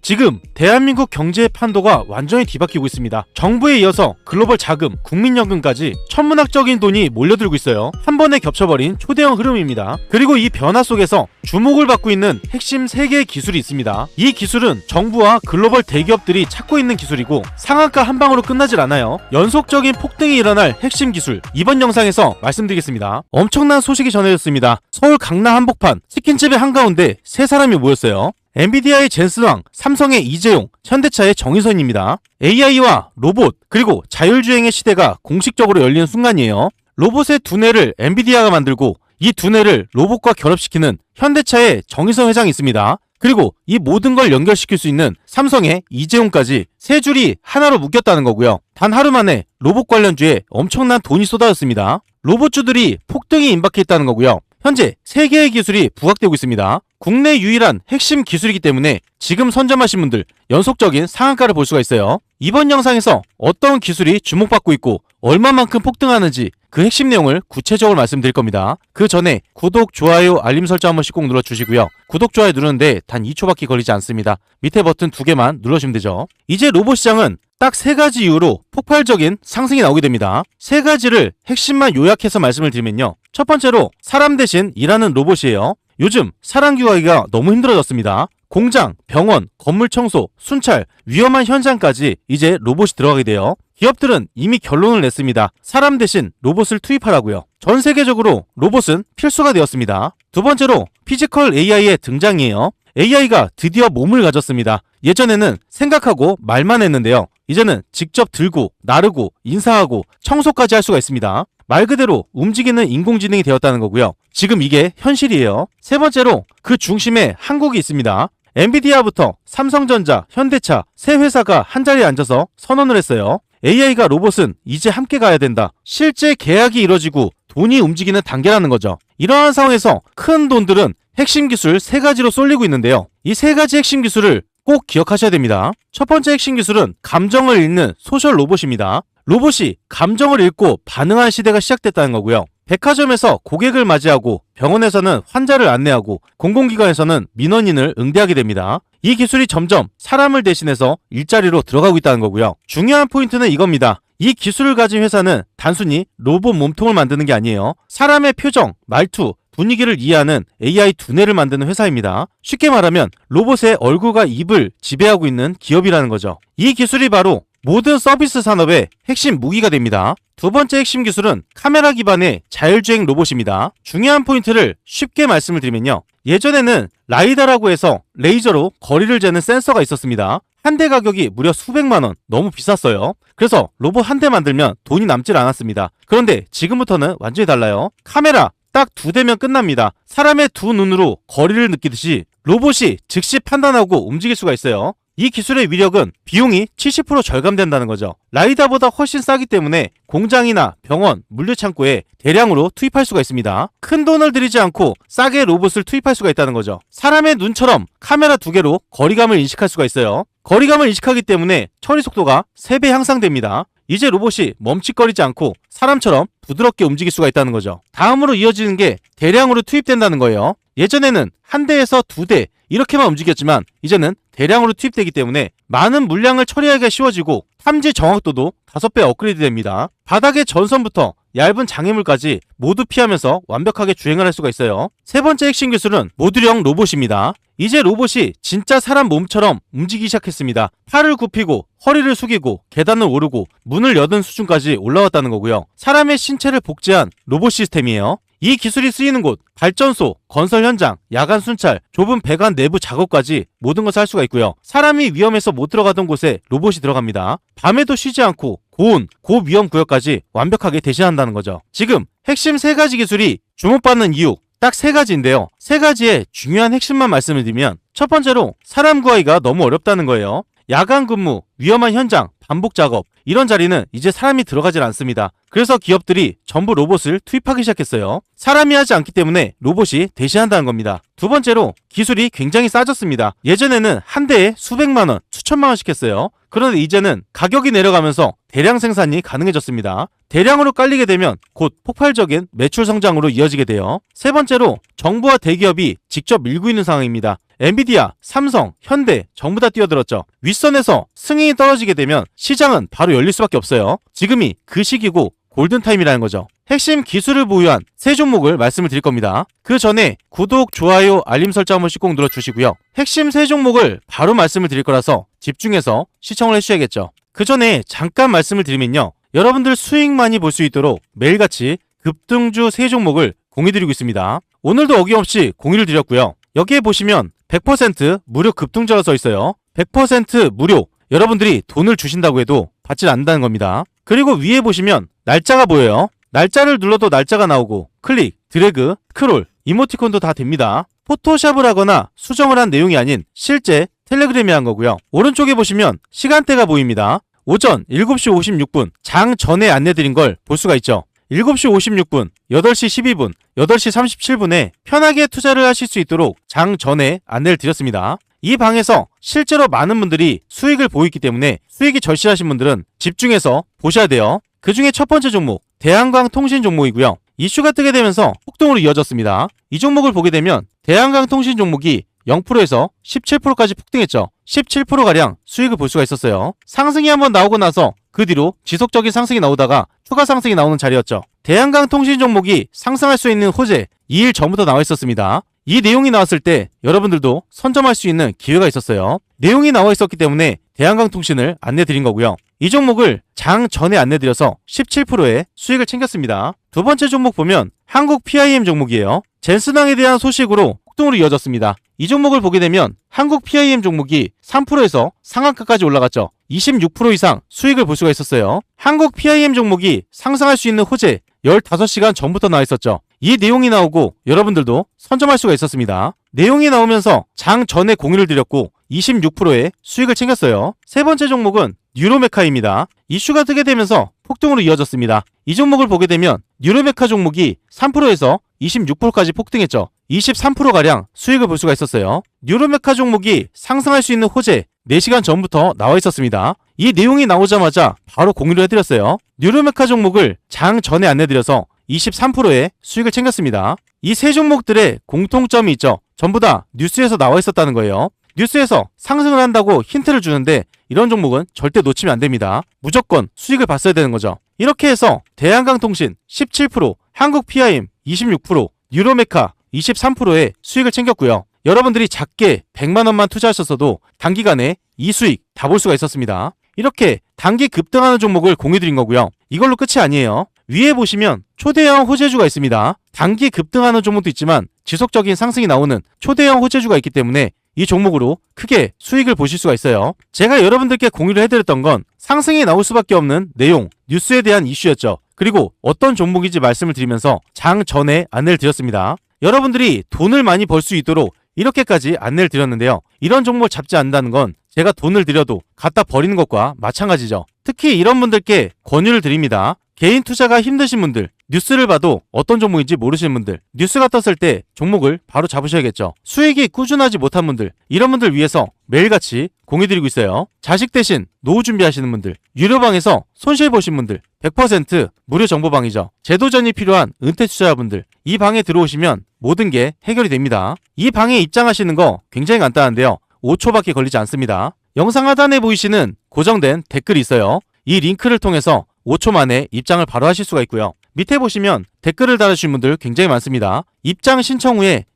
지금 대한민국 경제의 판도가 완전히 뒤바뀌고 있습니다. 정부에 이어서 글로벌 자금, 국민연금까지 천문학적인 돈이 몰려들고 있어요. 한 번에 겹쳐버린 초대형 흐름입니다. 그리고 이 변화 속에서 주목을 받고 있는 핵심 3개의 기술이 있습니다. 이 기술은 정부와 글로벌 대기업들이 찾고 있는 기술이고 상한가 한 방으로 끝나질 않아요. 연속적인 폭등이 일어날 핵심 기술, 이번 영상에서 말씀드리겠습니다. 엄청난 소식이 전해졌습니다. 서울 강남 한복판 치킨집의 한가운데 3사람이 모였어요. 엔비디아의 젠슨 왕, 삼성의 이재용, 현대차의 정의선입니다. AI와 로봇, 그리고 자율주행의 시대가 공식적으로 열리는 순간이에요. 로봇의 두뇌를 엔비디아가 만들고 이 두뇌를 로봇과 결합시키는 현대차의 정의선 회장이 있습니다. 그리고 이 모든 걸 연결시킬 수 있는 삼성의 이재용까지 3줄이 하나로 묶였다는 거고요. 단 하루 만에 로봇 관련주에 엄청난 돈이 쏟아졌습니다. 로봇주들이 폭등이 임박했다는 거고요. 현재 3개의 기술이 부각되고 있습니다. 국내 유일한 핵심 기술이기 때문에 지금 선점하신 분들 연속적인 상한가를 볼 수가 있어요. 이번 영상에서 어떤 기술이 주목받고 있고 얼마만큼 폭등하는지 그 핵심 내용을 구체적으로 말씀드릴 겁니다. 그 전에 구독, 좋아요, 알림 설정 한 번씩 꼭 눌러주시고요. 구독, 좋아요 누르는데 단 2초밖에 걸리지 않습니다. 밑에 버튼 2개만 눌러주시면 되죠. 이제 로봇 시장은 딱 3가지 이유로 폭발적인 상승이 나오게 됩니다. 3가지를 핵심만 요약해서 말씀을 드리면요. 첫 번째로 사람 대신 일하는 로봇이에요. 요즘 사람 구하기가 너무 힘들어졌습니다. 공장, 병원, 건물 청소, 순찰, 위험한 현장까지 이제 로봇이 들어가게 돼요. 기업들은 이미 결론을 냈습니다. 사람 대신 로봇을 투입하라고요. 전 세계적으로 로봇은 필수가 되었습니다. 두 번째로 피지컬 AI의 등장이에요. AI가 드디어 몸을 가졌습니다. 예전에는 생각하고 말만 했는데요. 이제는 직접 들고, 나르고, 인사하고, 청소까지 할 수가 있습니다. 말 그대로 움직이는 인공지능이 되었다는 거고요. 지금 이게 현실이에요. 세 번째로 그 중심에 한국이 있습니다. 엔비디아부터 삼성전자, 현대차, 3회사가 한자리에 앉아서 선언을 했어요. AI가 로봇은 이제 함께 가야 된다. 실제 계약이 이뤄지고 돈이 움직이는 단계라는 거죠. 이러한 상황에서 큰 돈들은 핵심 기술 3가지로 쏠리고 있는데요. 이 3가지 핵심 기술을 꼭 기억하셔야 됩니다. 첫 번째 핵심 기술은 감정을 읽는 소셜 로봇입니다. 로봇이 감정을 읽고 반응하는 시대가 시작됐다는 거고요. 백화점에서 고객을 맞이하고 병원에서는 환자를 안내하고 공공기관에서는 민원인을 응대하게 됩니다. 이 기술이 점점 사람을 대신해서 일자리로 들어가고 있다는 거고요. 중요한 포인트는 이겁니다. 이 기술을 가진 회사는 단순히 로봇 몸통을 만드는 게 아니에요. 사람의 표정, 말투, 분위기를 이해하는 AI 두뇌를 만드는 회사입니다. 쉽게 말하면 로봇의 얼굴과 입을 지배하고 있는 기업이라는 거죠. 이 기술이 바로 모든 서비스 산업의 핵심 무기가 됩니다. 두 번째 핵심 기술은 카메라 기반의 자율주행 로봇입니다. 중요한 포인트를 쉽게 말씀을 드리면요. 예전에는 라이다라고 해서 레이저로 거리를 재는 센서가 있었습니다. 한 대 가격이 무려 수백만원, 너무 비쌌어요. 그래서 로봇 한 대 만들면 돈이 남질 않았습니다. 그런데 지금부터는 완전히 달라요. 카메라 딱 2대면 끝납니다. 사람의 2 눈으로 거리를 느끼듯이 로봇이 즉시 판단하고 움직일 수가 있어요. 이 기술의 위력은 비용이 70% 절감된다는 거죠. 라이다보다 훨씬 싸기 때문에 공장이나 병원, 물류창고에 대량으로 투입할 수가 있습니다. 큰 돈을 들이지 않고 싸게 로봇을 투입할 수가 있다는 거죠. 사람의 눈처럼 카메라 2개로 거리감을 인식할 수가 있어요. 거리감을 인식하기 때문에 처리 속도가 3배 향상됩니다. 이제 로봇이 멈칫거리지 않고 사람처럼 부드럽게 움직일 수가 있다는 거죠. 다음으로 이어지는 게 대량으로 투입된다는 거예요. 예전에는 한 대에서 2대 이렇게만 움직였지만 이제는 대량으로 투입되기 때문에 많은 물량을 처리하기가 쉬워지고 탐지 정확도도 5배 업그레이드 됩니다. 바닥의 전선부터 얇은 장애물까지 모두 피하면서 완벽하게 주행을 할 수가 있어요. 세 번째 핵심 기술은 모듈형 로봇입니다. 이제 로봇이 진짜 사람 몸처럼 움직이기 시작했습니다. 팔을 굽히고 허리를 숙이고 계단을 오르고 문을 여는 수준까지 올라왔다는 거고요. 사람의 신체를 복제한 로봇 시스템이에요. 이 기술이 쓰이는 곳, 발전소, 건설 현장, 야간 순찰, 좁은 배관 내부 작업까지 모든 것을 할 수가 있고요. 사람이 위험해서 못 들어가던 곳에 로봇이 들어갑니다. 밤에도 쉬지 않고 고온, 고위험 구역까지 완벽하게 대신한다는 거죠. 지금 핵심 3가지 기술이 주목받는 이유 딱 3가지인데요. 3가지의 중요한 핵심만 말씀을 드리면 첫 번째로 사람 구하기가 너무 어렵다는 거예요. 야간 근무, 위험한 현장, 반복 작업 이런 자리는 이제 사람이 들어가질 않습니다. 그래서 기업들이 전부 로봇을 투입하기 시작했어요. 사람이 하지 않기 때문에 로봇이 대신한다는 겁니다. 두 번째로 기술이 굉장히 싸졌습니다. 예전에는 한 대에 수백만원, 수천만원씩 했어요. 그런데 이제는 가격이 내려가면서 대량 생산이 가능해졌습니다. 대량으로 깔리게 되면 곧 폭발적인 매출 성장으로 이어지게 돼요. 세 번째로 정부와 대기업이 직접 밀고 있는 상황입니다. 엔비디아, 삼성, 현대 전부 다 뛰어들었죠. 윗선에서 승인이 떨어지게 되면 시장은 바로 열릴 수밖에 없어요. 지금이 그 시기고 골든타임이라는 거죠. 핵심 기술을 보유한 세 종목을 말씀을 드릴 겁니다. 그 전에 구독, 좋아요, 알림 설정 한 번씩 꼭 눌러주시고요. 핵심 세 종목을 바로 말씀을 드릴 거라서 집중해서 시청을 해주셔야겠죠. 그 전에 잠깐 말씀을 드리면요. 여러분들 수익 많이 볼 수 있도록 매일같이 급등주 세 종목을 공유드리고 있습니다. 오늘도 어김없이 공유를 드렸고요. 여기에 보시면 100% 무료 급등주라고 써 있어요. 100% 무료. 여러분들이 돈을 주신다고 해도 받지 않는다는 겁니다. 그리고 위에 보시면 날짜가 보여요. 날짜를 눌러도 날짜가 나오고 클릭, 드래그, 스크롤, 이모티콘도 다 됩니다. 포토샵을 하거나 수정을 한 내용이 아닌 실제 텔레그램이 한 거고요. 오른쪽에 보시면 시간대가 보입니다. 오전 7시 56분 장 전에 안내드린 걸 볼 수가 있죠. 7시 56분, 8시 12분, 8시 37분에 편하게 투자를 하실 수 있도록 장 전에 안내를 드렸습니다. 이 방에서 실제로 많은 분들이 수익을 보이기 때문에 수익이 절실하신 분들은 집중해서 보셔야 돼요. 그 중에 첫 번째 종목, 대한광통신 종목이고요. 이슈가 뜨게 되면서 폭등으로 이어졌습니다. 이 종목을 보게 되면 대한광통신 종목이 0%에서 17%까지 폭등했죠. 17%가량 수익을 볼 수가 있었어요. 상승이 한번 나오고 나서 그 뒤로 지속적인 상승이 나오다가 추가 상승이 나오는 자리였죠. 대한광통신 종목이 상승할 수 있는 호재 2일 전부터 나와 있었습니다. 이 내용이 나왔을 때 여러분들도 선점할 수 있는 기회가 있었어요. 내용이 나와 있었기 때문에 대한광통신을 안내드린 거고요. 이 종목을 장 전에 안내드려서 17%의 수익을 챙겼습니다. 두 번째 종목 보면 한국 PIM 종목이에요. 젠슨항에 대한 소식으로 폭등으로 이어졌습니다. 이 종목을 보게 되면 한국 PIM 종목이 3%에서 상한가까지 올라갔죠. 26% 이상 수익을 볼 수가 있었어요. 한국 PIM 종목이 상승할 수 있는 호재 15시간 전부터 나와 있었죠. 이 내용이 나오고 여러분들도 선점할 수가 있었습니다. 내용이 나오면서 장 전에 공유를 드렸고 26%의 수익을 챙겼어요. 세 번째 종목은 뉴로메카입니다. 이슈가 뜨게 되면서 폭등으로 이어졌습니다. 이 종목을 보게 되면 뉴로메카 종목이 3%에서 26%까지 폭등했죠. 23%가량 수익을 볼 수가 있었어요. 뉴로메카 종목이 상승할 수 있는 호재 4시간 전부터 나와 있었습니다. 이 내용이 나오자마자 바로 공유를 해드렸어요. 뉴로메카 종목을 장 전에 안내드려서 23%의 수익을 챙겼습니다. 이 세 종목들의 공통점이 있죠. 전부 다 뉴스에서 나와 있었다는 거예요. 뉴스에서 상승을 한다고 힌트를 주는데 이런 종목은 절대 놓치면 안 됩니다. 무조건 수익을 봤어야 되는 거죠. 이렇게 해서 대한광통신 17%, 한국 PIM 26%, 뉴로메카 23%의 수익을 챙겼고요. 여러분들이 작게 100만원만 투자하셨어도 단기간에 이 수익 다 볼 수가 있었습니다. 이렇게 단기 급등하는 종목을 공유드린 거고요. 이걸로 끝이 아니에요. 위에 보시면 초대형 호재주가 있습니다. 단기 급등하는 종목도 있지만 지속적인 상승이 나오는 초대형 호재주가 있기 때문에 이 종목으로 크게 수익을 보실 수가 있어요. 제가 여러분들께 공유를 해드렸던 건 상승이 나올 수밖에 없는 내용, 뉴스에 대한 이슈였죠. 그리고 어떤 종목인지 말씀을 드리면서 장 전에 안내를 드렸습니다. 여러분들이 돈을 많이 벌 수 있도록 이렇게까지 안내를 드렸는데요. 이런 종목을 잡지 않는다는 건 제가 돈을 들여도 갖다 버리는 것과 마찬가지죠. 특히 이런 분들께 권유를 드립니다. 개인 투자가 힘드신 분들, 뉴스를 봐도 어떤 종목인지 모르시는 분들, 뉴스가 떴을 때 종목을 바로 잡으셔야겠죠. 수익이 꾸준하지 못한 분들, 이런 분들 위해서 매일같이 공유드리고 있어요. 자식 대신 노후 준비하시는 분들, 유료방에서 손실 보신 분들 100% 무료 정보방이죠. 제도전이 필요한 은퇴 투자자분들, 이 방에 들어오시면 모든 게 해결이 됩니다. 이 방에 입장하시는 거 굉장히 간단한데요. 5초밖에 걸리지 않습니다. 영상 하단에 보이시는 고정된 댓글이 있어요. 이 링크를 통해서 5초 만에 입장을 바로 하실 수가 있고요. 밑에 보시면 댓글을 달아주신 분들 굉장히 많습니다. 입장 신청 후에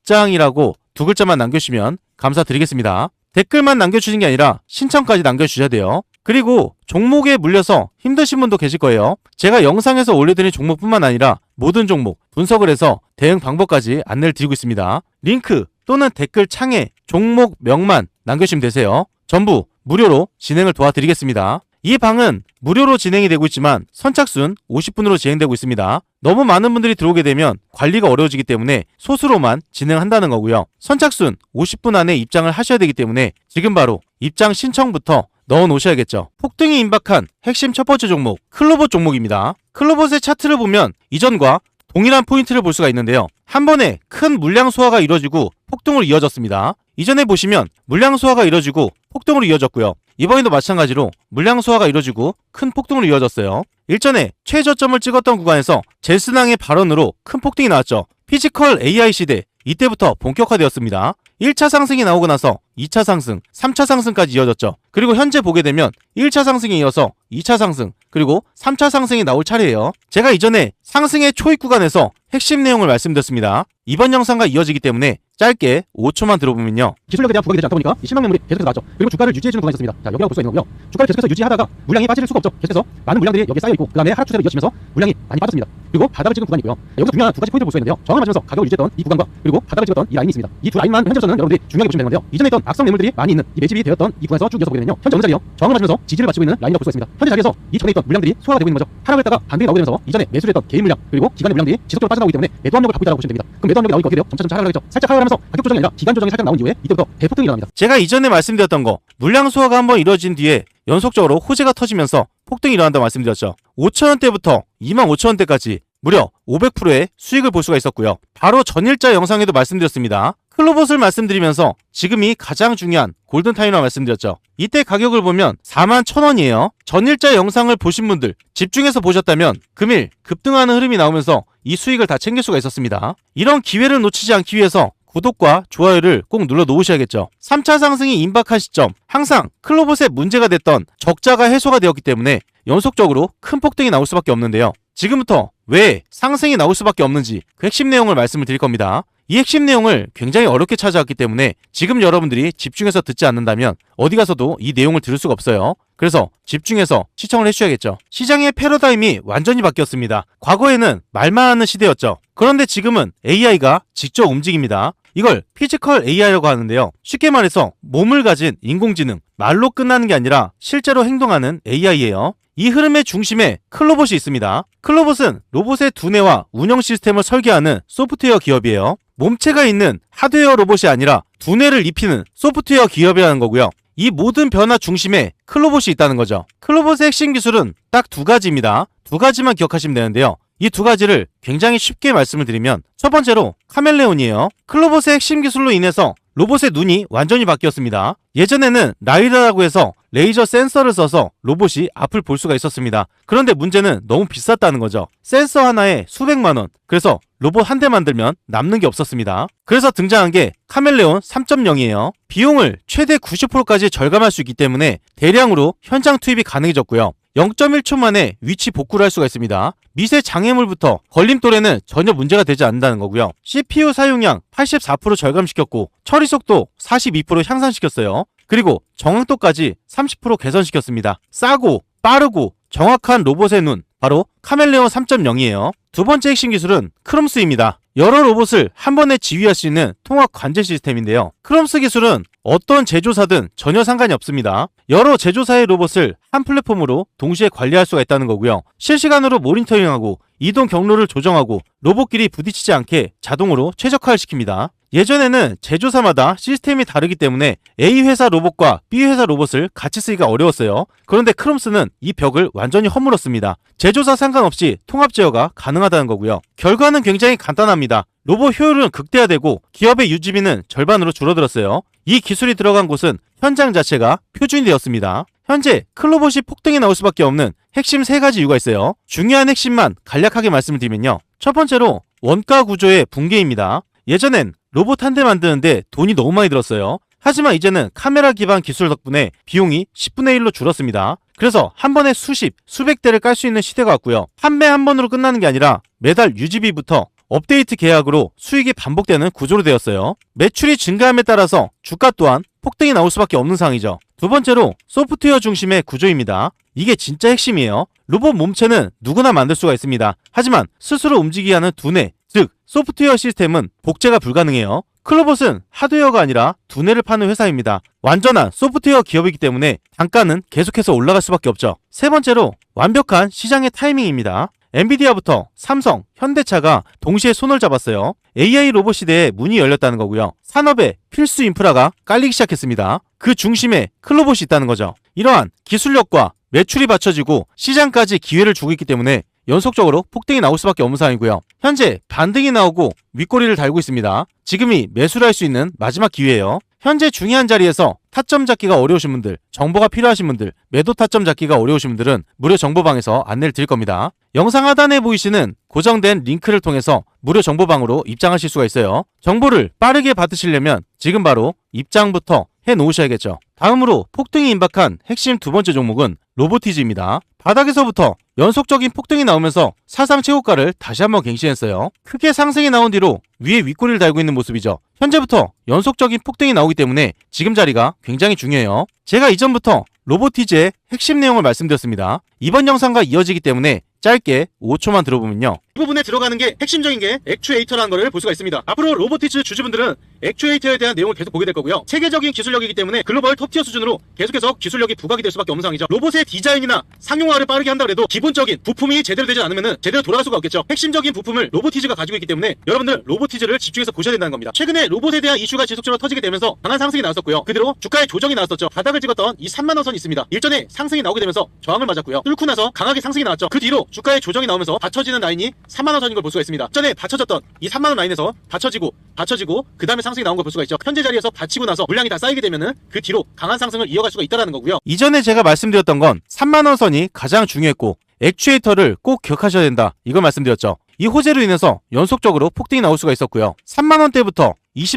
입장이라고 2글자만 남겨주시면 감사드리겠습니다. 댓글만 남겨주신 게 아니라 신청까지 남겨주셔야 돼요. 그리고 종목에 물려서 힘드신 분도 계실 거예요. 제가 영상에서 올려드린 종목뿐만 아니라 모든 종목 분석을 해서 대응 방법까지 안내를 드리고 있습니다. 링크 또는 댓글 창에 종목 명만 남겨주시면 되세요. 전부 무료로 진행을 도와드리겠습니다. 이 방은 무료로 진행이 되고 있지만 선착순 50분으로 진행되고 있습니다. 너무 많은 분들이 들어오게 되면 관리가 어려워지기 때문에 소수로만 진행한다는 거고요. 선착순 50분 안에 입장을 하셔야 되기 때문에 지금 바로 입장 신청부터 넣어 놓으셔야겠죠. 폭등이 임박한 핵심 첫 번째 종목, 클로봇 종목입니다. 클로봇의 차트를 보면 이전과 동일한 포인트를 볼 수가 있는데요. 한 번에 큰 물량 소화가 이루어지고 폭등으로 이어졌습니다. 이전에 보시면 물량 소화가 이루어지고 폭등으로 이어졌고요. 이번에도 마찬가지로 물량 소화가 이뤄지고 큰 폭등으로 이어졌어요. 일전에 최저점을 찍었던 구간에서 젠슨왕의 발언으로 큰 폭등이 나왔죠. 피지컬 AI 시대, 이때부터 본격화되었습니다. 1차 상승이 나오고 나서 2차 상승, 3차 상승까지 이어졌죠. 그리고 현재 보게 되면 1차 상승에 이어서 2차 상승, 그리고 3차 상승이 나올 차례예요. 제가 이전에 상승의 초입 구간에서 핵심 내용을 말씀드렸습니다. 이번 영상과 이어지기 때문에 짧게 5초만 들어보면요. 기술력에 대한 부각이 되지 않다 보니까 이 실망 매물이 계속해서 나왔죠. 그리고 주가를 유지해주는 구간이 있었습니다. 자, 여기라고 볼 수가 있는 거고요. 주가를 계속해서 유지하다가 물량이 빠질 수가 없죠. 계속해서 많은 물량들이 여기에 쌓여있고 그 다음에 하락 추세로 이어지면서 물량이 많이 빠졌습니다. 그리고 바닥을 찍은 구간이고요. 여기서 중요한 두 가지 포인트를 볼 수가 있는데요. 저항을 맞으면서 가격을 유지했던 이 구간과 그리고 바닥을 찍었던 이 라인이 있습니다. 이 두 라인만 현재로서는 여러분들이 중요하게 보시면 되는 건데요. 이전에 있던 악성 매물들이 많이 있는 이 매집이 되었던 이 구간에서 쭉 이어서 보게 되면요. 현재 어느 자리요? 저항을 맞으면서 지지를 맞추고 있는 라인이라고 볼 수가 있습니다. 현재 자리에서 이 전에 있던 물량들이 소화가 되고 있는 거죠. 하락을 했다가 반등이 나오게 되면서 이전에 매수를 했던 개인 물량 그리고 기관의 물량들이 지속적으로 빠져나오기 때문에 매도 압력을 갖고 있다고 보시면 됩니다. 그럼 매도 압력이 나오니까 어떻게 돼요? 점차 하락을 하겠죠. 살짝 하락을 하면서 가격 조정이 아니라 기간 조정이 살짝 나온 이후에 이때부터 대폭등이 일어납니다. 제가 이전에 말씀드렸던 거, 물량 소화가 한번 이루어진 뒤에 연속적으로 호재가 터지면서 폭등이 일어난다고 말씀드렸죠. 5,000원대부터 25,000원대까지 무려 500%의 수익을 볼 수가 있었고요. 바로 전일자 영상에도 말씀드렸습니다. 클로봇을 말씀드리면서 지금이 가장 중요한 골든타임이라고 말씀드렸죠. 이때 가격을 보면 41,000원이에요. 전일자 영상을 보신 분들 집중해서 보셨다면 금일 급등하는 흐름이 나오면서 이 수익을 다 챙길 수가 있었습니다. 이런 기회를 놓치지 않기 위해서 구독과 좋아요를 꼭 눌러 놓으셔야겠죠. 3차 상승이 임박한 시점, 항상 클로봇의 문제가 됐던 적자가 해소가 되었기 때문에 연속적으로 큰 폭등이 나올 수밖에 없는데요. 지금부터 왜 상승이 나올 수밖에 없는지 그 핵심 내용을 말씀을 드릴 겁니다. 이 핵심 내용을 굉장히 어렵게 찾아왔기 때문에 지금 여러분들이 집중해서 듣지 않는다면 어디 가서도 이 내용을 들을 수가 없어요. 그래서 집중해서 시청을 해주셔야겠죠. 시장의 패러다임이 완전히 바뀌었습니다. 과거에는 말만 하는 시대였죠. 그런데 지금은 AI가 직접 움직입니다. 이걸 피지컬 AI라고 하는데요. 쉽게 말해서 몸을 가진 인공지능, 말로 끝나는 게 아니라 실제로 행동하는 AI예요. 이 흐름의 중심에 클로봇이 있습니다. 클로봇은 로봇의 두뇌와 운영 시스템을 설계하는 소프트웨어 기업이에요. 몸체가 있는 하드웨어 로봇이 아니라 두뇌를 입히는 소프트웨어 기업이라는 거고요. 이 모든 변화 중심에 클로봇이 있다는 거죠. 클로봇의 핵심 기술은 딱 두 가지입니다. 두 가지만 기억하시면 되는데요. 이 두 가지를 굉장히 쉽게 말씀을 드리면 첫 번째로 카멜레온이에요. 클로봇의 핵심 기술로 인해서 로봇의 눈이 완전히 바뀌었습니다. 예전에는 라이다라고 해서 레이저 센서를 써서 로봇이 앞을 볼 수가 있었습니다. 그런데 문제는 너무 비쌌다는 거죠. 센서 하나에 수백만 원. 그래서 로봇 한 대 만들면 남는 게 없었습니다. 그래서 등장한 게 카멜레온 3.0이에요. 비용을 최대 90%까지 절감할 수 있기 때문에 대량으로 현장 투입이 가능해졌고요. 0.1초 만에 위치 복구를 할 수가 있습니다. 미세 장애물부터 걸림돌에는 전혀 문제가 되지 않는다는 거고요. CPU 사용량 84% 절감시켰고 처리 속도 42% 향상시켰어요. 그리고 정확도까지 30% 개선시켰습니다. 싸고 빠르고 정확한 로봇의 눈, 바로 카멜레온 3.0이에요. 두 번째 핵심 기술은 크롬스입니다. 여러 로봇을 한 번에 지휘할 수 있는 통합 관제 시스템인데요. 크롬스 기술은 어떤 제조사든 전혀 상관이 없습니다. 여러 제조사의 로봇을 한 플랫폼으로 동시에 관리할 수가 있다는 거고요. 실시간으로 모니터링하고 이동 경로를 조정하고 로봇끼리 부딪히지 않게 자동으로 최적화를 시킵니다. 예전에는 제조사마다 시스템이 다르기 때문에 A 회사 로봇과 B 회사 로봇을 같이 쓰기가 어려웠어요. 그런데 크롬스는 이 벽을 완전히 허물었습니다. 제조사 상관없이 통합 제어가 가능하다는 거고요. 결과는 굉장히 간단합니다. 로봇 효율은 극대화되고 기업의 유지비는 절반으로 줄어들었어요. 이 기술이 들어간 곳은 현장 자체가 표준이 되었습니다. 현재 클로봇이 폭등이 나올 수밖에 없는 핵심 3가지 이유가 있어요. 중요한 핵심만 간략하게 말씀을 드리면요. 첫 번째로 원가 구조의 붕괴입니다. 예전엔 로봇 한 대 만드는데 돈이 너무 많이 들었어요. 하지만 이제는 카메라 기반 기술 덕분에 비용이 10분의 1로 줄었습니다. 그래서 한 번에 수백 대를 깔 수 있는 시대가 왔고요. 판매 한 번으로 끝나는 게 아니라 매달 유지비부터 업데이트 계약으로 수익이 반복되는 구조로 되었어요. 매출이 증가함에 따라서 주가 또한 폭등이 나올 수밖에 없는 상황이죠. 두 번째로 소프트웨어 중심의 구조입니다. 이게 진짜 핵심이에요. 로봇 몸체는 누구나 만들 수가 있습니다. 하지만 스스로 움직이게 하는 두뇌, 즉 소프트웨어 시스템은 복제가 불가능해요. 클로봇은 하드웨어가 아니라 두뇌를 파는 회사입니다. 완전한 소프트웨어 기업이기 때문에 단가는 계속해서 올라갈 수밖에 없죠. 세 번째로 완벽한 시장의 타이밍입니다. 엔비디아부터 삼성, 현대차가 동시에 손을 잡았어요. AI 로봇 시대에 문이 열렸다는 거고요. 산업의 필수 인프라가 깔리기 시작했습니다. 그 중심에 클로봇이 있다는 거죠. 이러한 기술력과 매출이 받쳐지고 시장까지 기회를 주고 있기 때문에 연속적으로 폭등이 나올 수밖에 없는 상황이고요. 현재 반등이 나오고 윗꼬리를 달고 있습니다. 지금이 매수를 할 수 있는 마지막 기회예요. 현재 중요한 자리에서 타점 잡기가 어려우신 분들, 정보가 필요하신 분들, 매도 타점 잡기가 어려우신 분들은 무료 정보방에서 안내를 드릴 겁니다. 영상 하단에 보이시는 고정된 링크를 통해서 무료 정보방으로 입장하실 수가 있어요. 정보를 빠르게 받으시려면 지금 바로 입장부터 해 놓으셔야겠죠. 다음으로 폭등이 임박한 핵심 두 번째 종목은 로보티즈입니다. 바닥에서부터 연속적인 폭등이 나오면서 사상 최고가를 다시 한번 갱신했어요. 크게 상승이 나온 뒤로 위에 윗꼬리를 달고 있는 모습이죠. 현재부터 연속적인 폭등이 나오기 때문에 지금 자리가 굉장히 중요해요. 제가 이전부터 로보티즈의 핵심 내용을 말씀드렸습니다. 이번 영상과 이어지기 때문에 짧게 5초만 들어보면요. 이 부분에 들어가는 게 핵심적인 게 액추에이터라는 것을 볼 수가 있습니다. 앞으로 로보티즈 주주분들은 액추에이터에 대한 내용을 계속 보게 될 거고요. 세계적인 기술력이기 때문에 글로벌 톱티어 수준으로 계속해서 기술력이 부각이 될 수밖에 없는 상황이죠. 로봇의 디자인이나 상용화를 빠르게 한다 그래도 기본적인 부품이 제대로 되지 않으면 제대로 돌아갈 수가 없겠죠. 핵심적인 부품을 로보티즈가 가지고 있기 때문에 여러분들 로보티즈를 집중해서 보셔야 된다는 겁니다. 최근에 로봇에 대한 이슈가 지속적으로 터지게 되면서 강한 상승이 나왔었고요. 그대로 주가의 조정이 나왔었죠. 바닥을 찍었던 이 3만원 선이 있습니다. 일전에 상승이 나오게 되면서 저항을 맞았고요. 뚫고 나서 강하게 상승이 나왔죠. 그 뒤로 주가의 조정이 나오면서 받쳐지는 라인이 3만원 선인 걸 볼 수가 있습니다. 전에 받쳐졌던 이 3만원 라인에서 받쳐지고 그 다음에 상승이 나온 걸 볼 수가 있죠. 현재 자리에서 받치고 나서 물량이 다 쌓이게 되면은 그 뒤로 강한 상승을 이어갈 수가 있다는 거고요. 이전에 제가 말씀드렸던 건 3만원 선이 가장 중요했고 액추에이터를 꼭 기억하셔야 된다, 이걸 말씀드렸죠. 이 호재로 인해서 연속적으로 폭등이 나올 수가 있었고요. 3만원대부터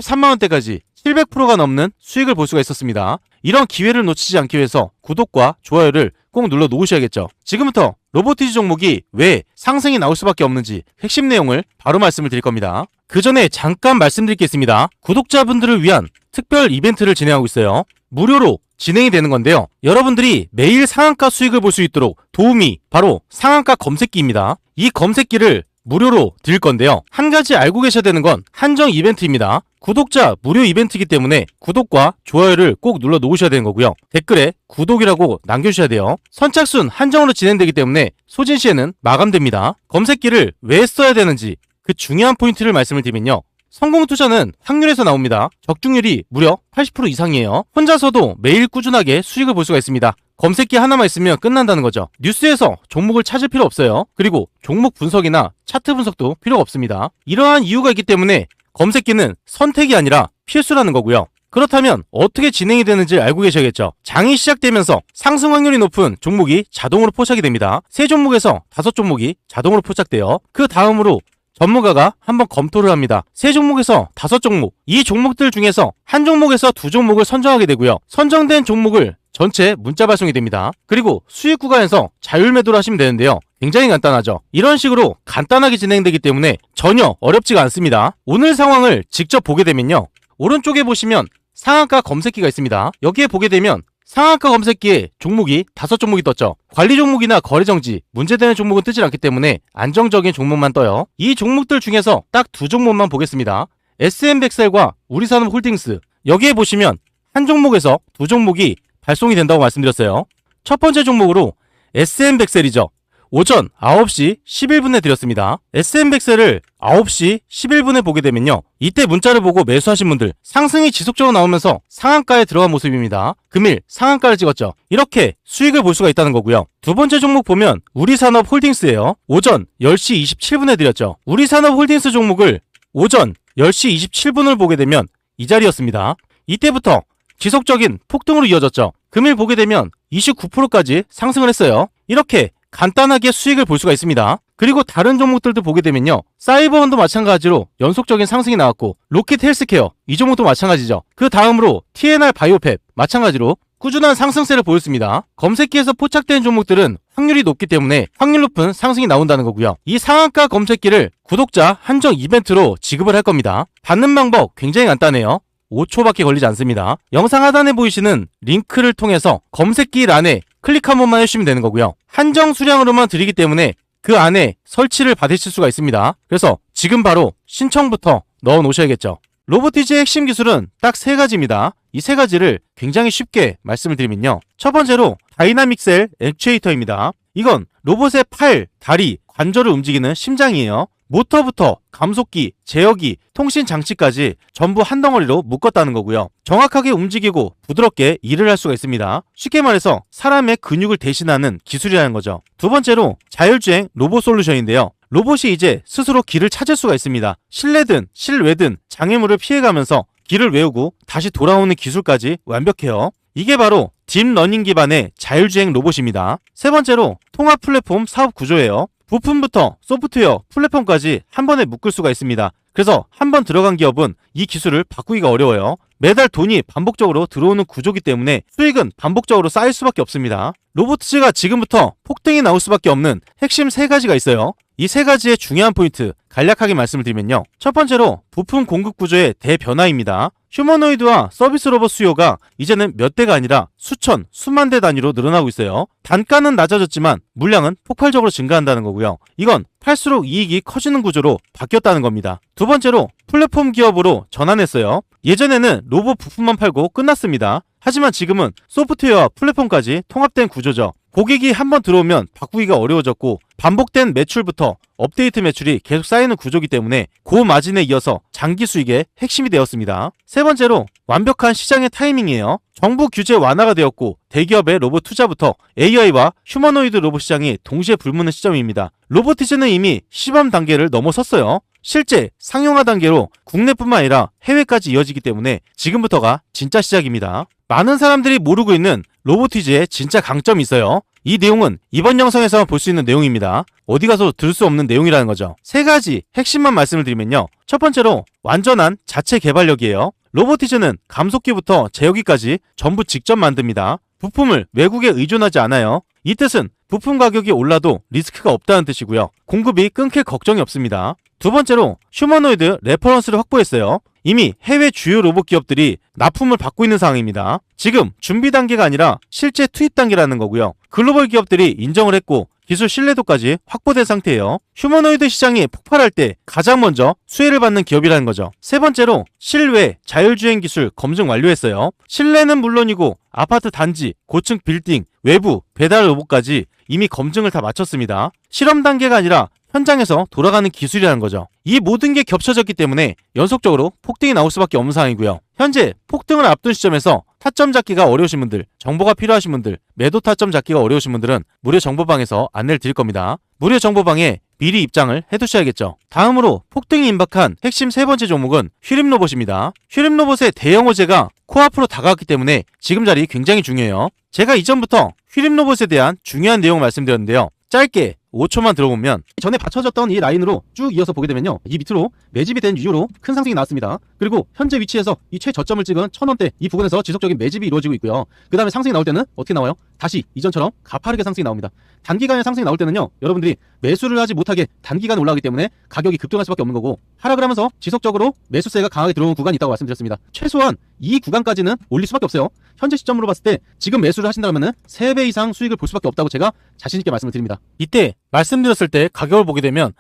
23만원대까지 700%가 넘는 수익을 볼 수가 있었습니다. 이런 기회를 놓치지 않기 위해서 구독과 좋아요를 꼭 눌러 놓으셔야겠죠. 지금부터 로보티즈 종목이 왜 상승이 나올 수밖에 없는지 핵심 내용을 바로 말씀을 드릴 겁니다. 그 전에 잠깐 말씀드릴 게 있습니다. 구독자분들을 위한 특별 이벤트를 진행하고 있어요. 무료로 진행이 되는 건데요. 여러분들이 매일 상한가 수익을 볼 수 있도록 도움이 바로 상한가 검색기입니다. 이 검색기를 무료로 드릴 건데요. 한 가지 알고 계셔야 되는 건 한정 이벤트입니다. 구독자 무료 이벤트이기 때문에 구독과 좋아요를 꼭 눌러 놓으셔야 되는 거고요. 댓글에 구독이라고 남겨주셔야 돼요. 선착순 한정으로 진행되기 때문에 소진 시에는 마감됩니다. 검색기를 왜 써야 되는지 그 중요한 포인트를 말씀을 드리면요. 성공 투자는 확률에서 나옵니다. 적중률이 무려 80% 이상이에요. 혼자서도 매일 꾸준하게 수익을 볼 수가 있습니다. 검색기 하나만 있으면 끝난다는 거죠. 뉴스에서 종목을 찾을 필요 없어요. 그리고 종목 분석이나 차트 분석도 필요가 없습니다. 이러한 이유가 있기 때문에 검색기는 선택이 아니라 필수라는 거고요. 그렇다면 어떻게 진행이 되는지 알고 계셔야겠죠. 장이 시작되면서 상승 확률이 높은 종목이 자동으로 포착이 됩니다. 3종목에서 5종목이 자동으로 포착돼요. 그 다음으로 전문가가 한번 검토를 합니다. 3종목에서 5종목, 이 종목들 중에서 한 종목에서 2종목을 선정하게 되고요. 선정된 종목을 전체 문자 발송이 됩니다. 그리고 수익 구간에서 자율 매도를 하시면 되는데요. 굉장히 간단하죠. 이런 식으로 간단하게 진행되기 때문에 전혀 어렵지가 않습니다. 오늘 상황을 직접 보게 되면요. 오른쪽에 보시면 상한가 검색기가 있습니다. 여기에 보게 되면 상한가 검색기에 종목이 5종목이 떴죠. 관리 종목이나 거래 정지, 문제되는 종목은 뜨질 않기 때문에 안정적인 종목만 떠요. 이 종목들 중에서 딱 2종목만 보겠습니다. SM백셀과 우리산업홀딩스, 여기에 보시면 한 종목에서 2종목이 발송이 된다고 말씀드렸어요. 첫 번째 종목으로 SM백셀이죠. 오전 9시 11분에 드렸습니다. SM백셀을 9시 11분에 보게 되면요. 이때 문자를 보고 매수하신 분들 상승이 지속적으로 나오면서 상한가에 들어간 모습입니다. 금일 상한가를 찍었죠. 이렇게 수익을 볼 수가 있다는 거고요. 두 번째 종목 보면 우리산업홀딩스예요. 오전 10시 27분에 드렸죠. 우리산업홀딩스 종목을 오전 10시 27분을 보게 되면 이 자리였습니다. 이때부터 지속적인 폭등으로 이어졌죠. 금일 보게 되면 29%까지 상승을 했어요. 이렇게 간단하게 수익을 볼 수가 있습니다. 그리고 다른 종목들도 보게 되면요. 사이버원도 마찬가지로 연속적인 상승이 나왔고, 로켓 헬스케어, 이 종목도 마찬가지죠. 그 다음으로 TNR 바이오팹, 마찬가지로 꾸준한 상승세를 보였습니다. 검색기에서 포착된 종목들은 확률이 높기 때문에 확률 높은 상승이 나온다는 거고요. 이 상한가 검색기를 구독자 한정 이벤트로 지급을 할 겁니다. 받는 방법 굉장히 간단해요. 5초밖에 걸리지 않습니다. 영상 하단에 보이시는 링크를 통해서 검색기 란에 클릭 한 번만 해주시면 되는 거고요. 한정 수량으로만 드리기 때문에 그 안에 설치를 받으실 수가 있습니다. 그래서 지금 바로 신청부터 넣어 놓으셔야겠죠. 로보티즈의 핵심 기술은 딱 3가지입니다. 이 3가지를 굉장히 쉽게 말씀을 드리면요. 첫 번째로 다이나믹셀 액추에이터입니다. 이건 로봇의 팔, 다리, 관절을 움직이는 심장이에요. 모터부터 감속기, 제어기, 통신 장치까지 전부 한 덩어리로 묶었다는 거고요. 정확하게 움직이고 부드럽게 일을 할 수가 있습니다. 쉽게 말해서 사람의 근육을 대신하는 기술이라는 거죠. 두 번째로 자율주행 로봇 솔루션인데요. 로봇이 이제 스스로 길을 찾을 수가 있습니다. 실내든 실외든 장애물을 피해가면서 길을 외우고 다시 돌아오는 기술까지 완벽해요. 이게 바로 딥러닝 기반의 자율주행 로봇입니다. 세 번째로 통합 플랫폼 사업 구조예요. 부품부터 소프트웨어, 플랫폼까지 한 번에 묶을 수가 있습니다. 그래서 한 번 들어간 기업은 이 기술을 바꾸기가 어려워요. 매달 돈이 반복적으로 들어오는 구조기 때문에 수익은 반복적으로 쌓일 수밖에 없습니다. 로보티즈가 지금부터 폭등이 나올 수밖에 없는 핵심 3가지가 있어요. 이 3가지의 중요한 포인트 간략하게 말씀을 드리면요. 첫 번째로 부품 공급 구조의 대변화입니다. 휴머노이드와 서비스 로봇 수요가 이제는 몇 대가 아니라 수천, 수만 대 단위로 늘어나고 있어요. 단가는 낮아졌지만 물량은 폭발적으로 증가한다는 거고요. 이건 팔수록 이익이 커지는 구조로 바뀌었다는 겁니다. 두 번째로 플랫폼 기업으로 전환했어요. 예전에는 로봇 부품만 팔고 끝났습니다. 하지만 지금은 소프트웨어와 플랫폼까지 통합된 구조죠. 고객이 한번 들어오면 바꾸기가 어려워졌고 반복된 매출부터 업데이트 매출이 계속 쌓이는 구조이기 때문에 고마진에 이어서 장기 수익의 핵심이 되었습니다. 세 번째로 완벽한 시장의 타이밍이에요. 정부 규제 완화가 되었고 대기업의 로봇 투자부터 AI와 휴머노이드 로봇 시장이 동시에 불무는 시점입니다. 로보티즈는 이미 시범 단계를 넘어섰어요. 실제 상용화 단계로 국내뿐만 아니라 해외까지 이어지기 때문에 지금부터가 진짜 시작입니다. 많은 사람들이 모르고 있는 로보티즈의 진짜 강점이 있어요. 이 내용은 이번 영상에서만 볼 수 있는 내용입니다. 어디 가서 들을 수 없는 내용이라는 거죠. 3가지 핵심만 말씀을 드리면요. 첫 번째로 완전한 자체 개발력이에요. 로보티즈는 감속기부터 제어기까지 전부 직접 만듭니다. 부품을 외국에 의존하지 않아요. 이 뜻은 부품 가격이 올라도 리스크가 없다는 뜻이고요. 공급이 끊길 걱정이 없습니다. 두 번째로 휴머노이드 레퍼런스를 확보했어요. 이미 해외 주요 로봇 기업들이 납품을 받고 있는 상황입니다. 지금 준비 단계가 아니라 실제 투입 단계라는 거고요. 글로벌 기업들이 인정을 했고 기술 신뢰도까지 확보된 상태예요. 휴머노이드 시장이 폭발할 때 가장 먼저 수혜를 받는 기업이라는 거죠. 세 번째로 실외 자율주행 기술 검증 완료했어요. 실내는 물론이고 아파트 단지, 고층 빌딩, 외부 배달 로봇까지 이미 검증을 다 마쳤습니다. 실험 단계가 아니라 현장에서 돌아가는 기술이라는 거죠. 이 모든 게 겹쳐졌기 때문에 연속적으로 폭등이 나올 수밖에 없는 상황이고요. 현재 폭등을 앞둔 시점에서 타점 잡기가 어려우신 분들, 정보가 필요하신 분들, 매도 타점 잡기가 어려우신 분들은 무료 정보방에서 안내를 드릴 겁니다. 무료 정보방에 미리 입장을 해두셔야겠죠. 다음으로 폭등이 임박한 핵심 3번째 종목은 휴림 로봇입니다. 휴림 로봇의 대형 호재가 코앞으로 다가왔기 때문에 지금 자리 굉장히 중요해요. 제가 이전부터 휴림 로봇에 대한 중요한 내용을 말씀드렸는데요. 짧게 5초만 들어보면 전에 받쳐졌던 이 라인으로 쭉 이어서 보게 되면요, 이 밑으로 매집이 된 이후로 큰 상승이 나왔습니다. 그리고 현재 위치에서 이 최저점을 찍은 1000원대 이 부근에서 지속적인 매집이 이루어지고 있고요. 그 다음에 상승이 나올 때는 어떻게 나와요? 다시 이전처럼 가파르게 상승이 나옵니다. 단기간에 상승이 나올 때는요, 여러분들이 매수를 하지 못하게 단기간에 올라가기 때문에 가격이 급등할 수밖에 없는 거고, 하락을 하면서 지속적으로 매수세가 강하게 들어오는 구간이 있다고 말씀드렸습니다. 최소한 이 구간까지는 올릴 수밖에 없어요. 현재 시점으로 봤을 때 지금 매수를 하신다면 3배 이상 수익을 볼 수밖에 없다고 제가 자신있게 말씀을 드립니다. 이때 말씀드렸을 때 가격을 보게 되면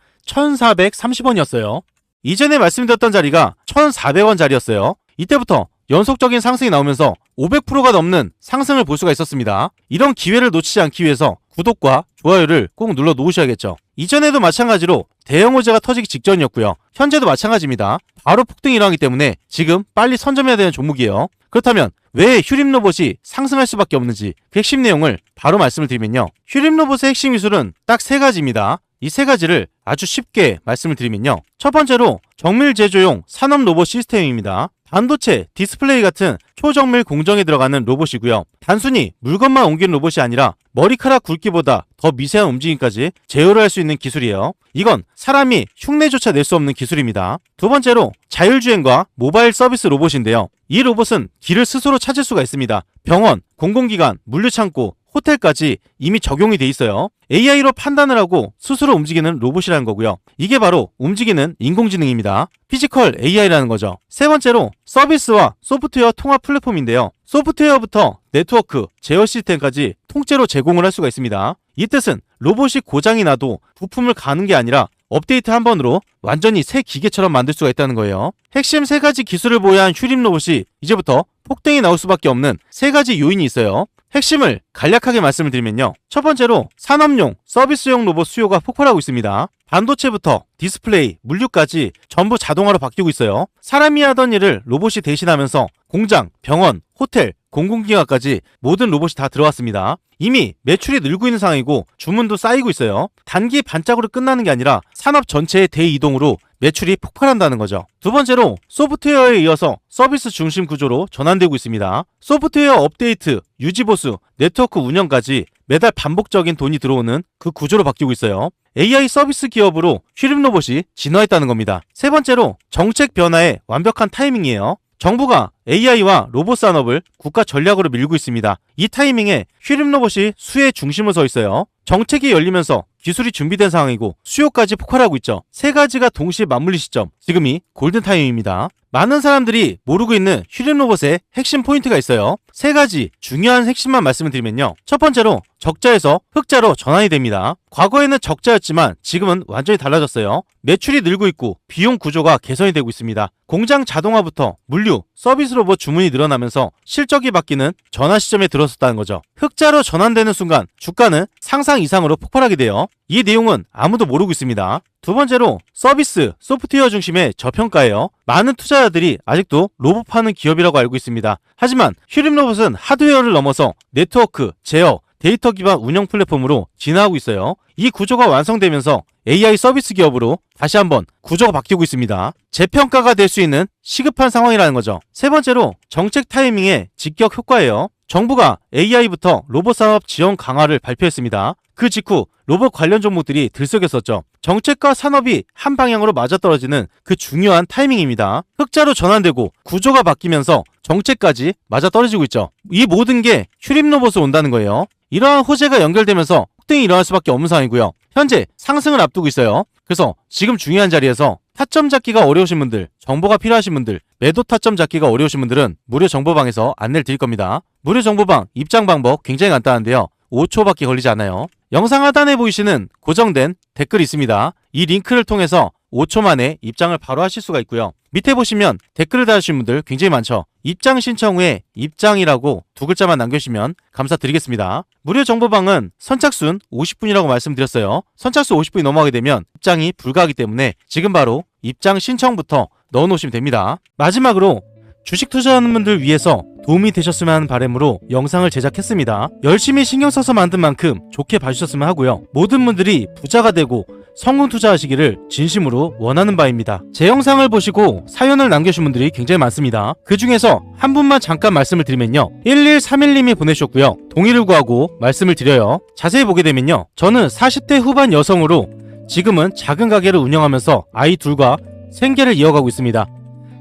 1430원이었어요. 이전에 말씀드렸던 자리가 1400원 자리였어요. 이때부터 연속적인 상승이 나오면서 500%가 넘는 상승을 볼 수가 있었습니다. 이런 기회를 놓치지 않기 위해서 구독과 좋아요를 꼭 눌러 놓으셔야겠죠. 이전에도 마찬가지로 대형 호재가 터지기 직전이었고요. 현재도 마찬가지입니다. 바로 폭등이 일어나기 때문에 지금 빨리 선점해야 되는 종목이에요. 그렇다면 왜 휴림 로봇이 상승할 수밖에 없는지 그 핵심 내용을 바로 말씀을 드리면요. 휴림 로봇의 핵심 기술은 딱 3가지입니다. 이 3가지를 아주 쉽게 말씀을 드리면요. 첫 번째로 정밀 제조용 산업 로봇 시스템입니다. 반도체, 디스플레이 같은 초정밀 공정에 들어가는 로봇이고요. 단순히 물건만 옮기는 로봇이 아니라 머리카락 굵기보다 더 미세한 움직임까지 제어를 할 수 있는 기술이에요. 이건 사람이 흉내조차 낼 수 없는 기술입니다. 두 번째로 자율주행과 모바일 서비스 로봇인데요. 이 로봇은 길을 스스로 찾을 수가 있습니다. 병원, 공공기관, 물류창고, 호텔까지 이미 적용이 돼 있어요. AI로 판단을 하고 스스로 움직이는 로봇이라는 거고요. 이게 바로 움직이는 인공지능입니다. 피지컬 AI라는 거죠. 세 번째로 서비스와 소프트웨어 통합 플랫폼인데요. 소프트웨어부터 네트워크, 제어 시스템까지 통째로 제공을 할 수가 있습니다. 이 뜻은 로봇이 고장이 나도 부품을 가는 게 아니라 업데이트 한 번으로 완전히 새 기계처럼 만들 수가 있다는 거예요. 핵심 3가지 기술을 보유한 휴림 로봇이 이제부터 폭등이 나올 수밖에 없는 3가지 요인이 있어요. 핵심을 간략하게 말씀을 드리면요. 첫 번째로 산업용, 서비스용 로봇 수요가 폭발하고 있습니다. 반도체부터 디스플레이, 물류까지 전부 자동화로 바뀌고 있어요. 사람이 하던 일을 로봇이 대신하면서 공장, 병원, 호텔, 공공기관까지 모든 로봇이 다 들어왔습니다. 이미 매출이 늘고 있는 상황이고 주문도 쌓이고 있어요. 단기 반짝으로 끝나는 게 아니라 산업 전체의 대이동으로 매출이 폭발한다는 거죠. 두 번째로 소프트웨어에 이어서 서비스 중심 구조로 전환되고 있습니다. 소프트웨어 업데이트, 유지보수, 네트워크 운영까지 매달 반복적인 돈이 들어오는 그 구조로 바뀌고 있어요. AI 서비스 기업으로 휘림 로봇이 진화했다는 겁니다. 세 번째로 정책 변화의 완벽한 타이밍이에요. 정부가 AI와 로봇 산업을 국가 전략으로 밀고 있습니다. 이 타이밍에 휘림 로봇이 수혜의 중심을 서 있어요. 정책이 열리면서 기술이 준비된 상황이고 수요까지 폭발하고 있죠. 세 가지가 동시에 맞물린 시점, 지금이 골든타임입니다. 많은 사람들이 모르고 있는 휘림 로봇의 핵심 포인트가 있어요. 세 가지 중요한 핵심만 말씀을 드리면요. 첫 번째로 적자에서 흑자로 전환이 됩니다. 과거에는 적자였지만 지금은 완전히 달라졌어요. 매출이 늘고 있고 비용 구조가 개선이 되고 있습니다. 공장 자동화부터 물류, 서비스 로봇 주문이 늘어나면서 실적이 바뀌는 전환 시점에 들어섰다는 거죠. 흑자로 전환되는 순간 주가는 상상 이상으로 폭발하게 돼요. 이 내용은 아무도 모르고 있습니다. 두 번째로 서비스, 소프트웨어 중심의 저평가예요. 많은 투자자들이 아직도 로봇 파는 기업이라고 알고 있습니다. 하지만 휘림 로봇은 하드웨어를 넘어서 네트워크, 제어, 데이터 기반 운영 플랫폼으로 진화하고 있어요. 이 구조가 완성되면서 AI 서비스 기업으로 다시 한번 구조가 바뀌고 있습니다. 재평가가 될 수 있는 시급한 상황이라는 거죠. 세 번째로 정책 타이밍의 직격 효과예요. 정부가 AI부터 로봇 산업 지원 강화를 발표했습니다. 그 직후 로봇 관련 종목들이 들썩였었죠. 정책과 산업이 한 방향으로 맞아떨어지는 그 중요한 타이밍입니다. 흑자로 전환되고 구조가 바뀌면서 정책까지 맞아떨어지고 있죠. 이 모든 게 휘림 로봇으로 온다는 거예요. 이러한 호재가 연결되면서 폭등이 일어날 수밖에 없는 상황이고요. 현재 상승을 앞두고 있어요. 그래서 지금 중요한 자리에서 타점 잡기가 어려우신 분들, 정보가 필요하신 분들, 매도 타점 잡기가 어려우신 분들은 무료 정보방에서 안내를 드릴 겁니다. 무료 정보방 입장 방법 굉장히 간단한데요. 5초밖에 걸리지 않아요. 영상 하단에 보이시는 고정된 댓글이 있습니다. 이 링크를 통해서 5초 만에 입장을 바로 하실 수가 있고요. 밑에 보시면 댓글을 달아주신 분들 굉장히 많죠. 입장 신청 후에 입장이라고 두 글자만 남겨주시면 감사드리겠습니다. 무료 정보방은 선착순 50분이라고 말씀드렸어요. 선착순 50분이 넘어가게 되면 입장이 불가하기 때문에 지금 바로 입장 신청부터 넣어놓으시면 됩니다. 마지막으로 주식 투자하는 분들 위해서 도움이 되셨으면 하는 바람으로 영상을 제작했습니다. 열심히 신경 써서 만든 만큼 좋게 봐주셨으면 하고요. 모든 분들이 부자가 되고 성공 투자하시기를 진심으로 원하는 바입니다. 제 영상을 보시고 사연을 남겨주신 분들이 굉장히 많습니다. 그 중에서 한 분만 잠깐 말씀을 드리면요. 1131님이 보내주셨고요. 동의를 구하고 말씀을 드려요. 자세히 보게 되면요. 저는 40대 후반 여성으로 지금은 작은 가게를 운영하면서 아이 둘과 생계를 이어가고 있습니다.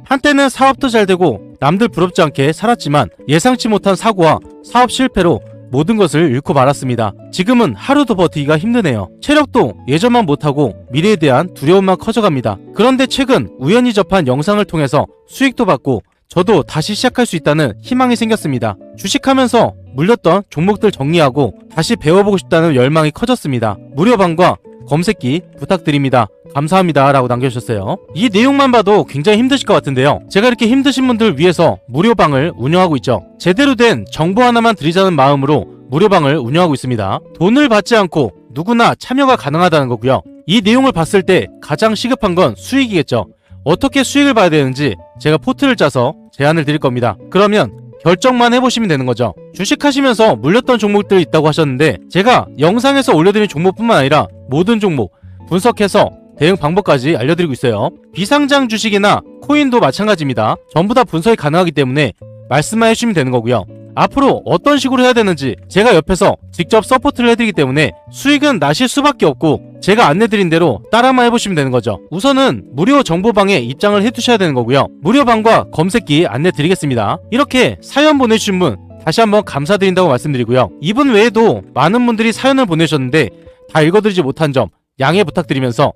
한때는 사업도 잘 되고 남들 부럽지 않게 살았지만 예상치 못한 사고와 사업 실패로 모든 것을 잃고 말았습니다. 지금은 하루도 버티기가 힘드네요. 체력도 예전만 못하고 미래에 대한 두려움만 커져갑니다. 그런데 최근 우연히 접한 영상을 통해서 수익도 받고 저도 다시 시작할 수 있다는 희망이 생겼습니다. 주식하면서 물렸던 종목들 정리하고 다시 배워보고 싶다는 열망이 커졌습니다. 무료방과 검색기 부탁드립니다. 감사합니다 라고 남겨주셨어요. 이 내용만 봐도 굉장히 힘드실 것 같은데요. 제가 이렇게 힘드신 분들 위해서 무료방을 운영하고 있죠. 제대로 된 정보 하나만 드리자는 마음으로 무료방을 운영하고 있습니다. 돈을 받지 않고 누구나 참여가 가능하다는 거고요. 이 내용을 봤을 때 가장 시급한 건 수익이겠죠. 어떻게 수익을 봐야 되는지 제가 포트를 짜서 제안을 드릴 겁니다. 그러면 결정만 해보시면 되는 거죠. 주식하시면서 물렸던 종목들이 있다고 하셨는데 제가 영상에서 올려드린 종목뿐만 아니라 모든 종목 분석해서 대응 방법까지 알려드리고 있어요. 비상장 주식이나 코인도 마찬가지입니다. 전부 다 분석이 가능하기 때문에 말씀만 해주시면 되는 거고요. 앞으로 어떤 식으로 해야 되는지 제가 옆에서 직접 서포트를 해드리기 때문에 수익은 나실 수밖에 없고 제가 안내드린 대로 따라만 해보시면 되는 거죠. 우선은 무료 정보방에 입장을 해두셔야 되는 거고요. 무료방과 검색기 안내드리겠습니다. 이렇게 사연 보내주신 분 다시 한번 감사드린다고 말씀드리고요. 이분 외에도 많은 분들이 사연을 보내주셨는데 다 읽어드리지 못한 점 양해 부탁드리면서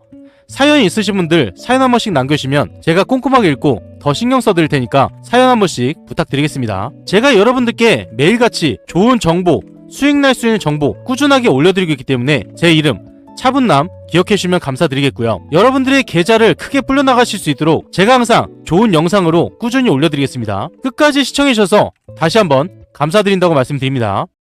사연이 있으신 분들 사연 한 번씩 남겨주시면 제가 꼼꼼하게 읽고 더 신경 써드릴 테니까 사연 한 번씩 부탁드리겠습니다. 제가 여러분들께 매일같이 좋은 정보, 수익 날 수 있는 정보 꾸준하게 올려드리고 있기 때문에 제 이름 차분남 기억해주시면 감사드리겠고요. 여러분들의 계좌를 크게 불려나가실 수 있도록 제가 항상 좋은 영상으로 꾸준히 올려드리겠습니다. 끝까지 시청해주셔서 다시 한번 감사드린다고 말씀드립니다.